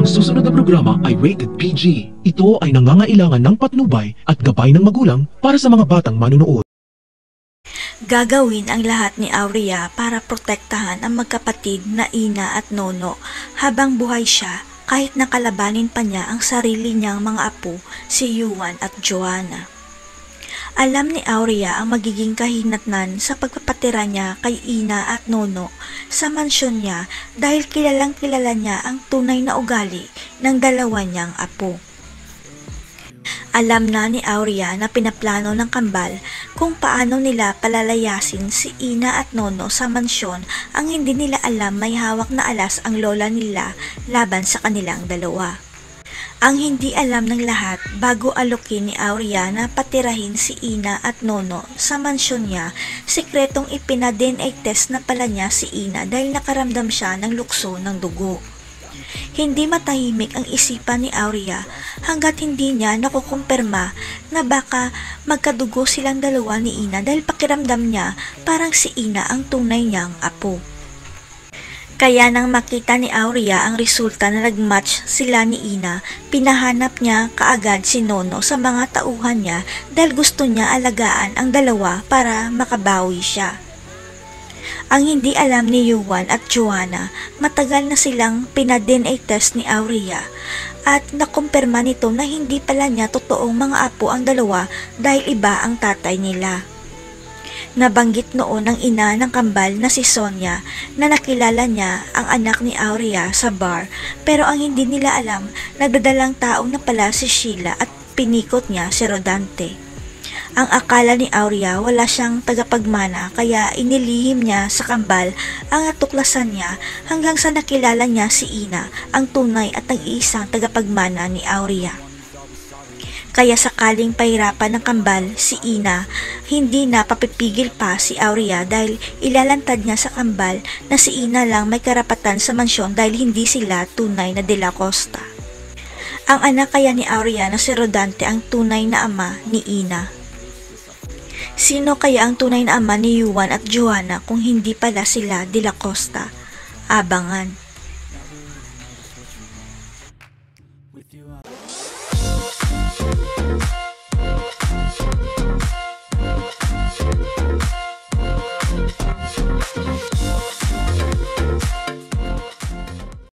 susunod na programa ay rated PG. Ito ay nangangailangan ng patnubay at gabay ng magulang para sa mga batang manunood. Gagawin ang lahat ni Aurea para protektahan ang magkapatid na Ina at Nono habang buhay siya kahit nakalabanin pa niya ang sarili niyang mga apo si Yuan at Joanna. Alam ni Aurea ang magiging kahinatnan sa pagpapatira niya kay Ina at Nono sa mansyon niya dahil kilalang kilala niya ang tunay na ugali ng dalawa niyang apo. Alam na ni Aurea na pinaplano ng kambal kung paano nila palalayasin si Ina at Nono sa mansyon. Ang hindi nila alam may hawak na alas ang lola nila laban sa kanilang dalawa. Ang hindi alam ng lahat bago alokin ni Aurea na patirahin si Ina at Nono sa mansyon niya, sikretong ipina-DNA test na pala niya si Ina dahil nakaramdam siya ng lukso ng dugo. Hindi matahimik ang isipan ni Aurea hanggat hindi niya nakukumpirma na baka magkadugo silang dalawa ni Ina dahil pakiramdam niya parang si Ina ang tunay niyang apo. Kaya nang makita ni Aurea ang resulta na nag-match sila ni Ina, pinahanap niya kaagad si Nono sa mga tauhan niya dahil gusto niya alagaan ang dalawa para makabawi siya. Ang hindi alam ni Yuan at Joanna, matagal na silang pina-DNA test ni Aurea at nakumpirma nito na hindi pala niya totoong mga apo ang dalawa dahil iba ang tatay nila. Nabanggit noon ng ina ng kambal na si Sonia na nakilala niya ang anak ni Aurea sa bar pero ang hindi nila alam nagdadalang tao na pala si Sheila at pinikot niya si Rodante. Ang akala ni Aurea wala siyang tagapagmana kaya inilihim niya sa kambal ang natuklasan niya hanggang sa nakilala niya si Ina, ang tunay at nag-iisang tagapagmana ni Aurea. Kaya sakaling pahirapan ng kambal si Ina, hindi na papipigil pa si Aurea dahil ilalantad niya sa kambal na si Ina lang may karapatan sa mansyon dahil hindi sila tunay na De La Costa. Ang anak kaya ni Aurea na si Rodante ang tunay na ama ni Ina. Sino kaya ang tunay na ama ni Yuan at Joanna kung hindi pala sila De La Costa? Abangan.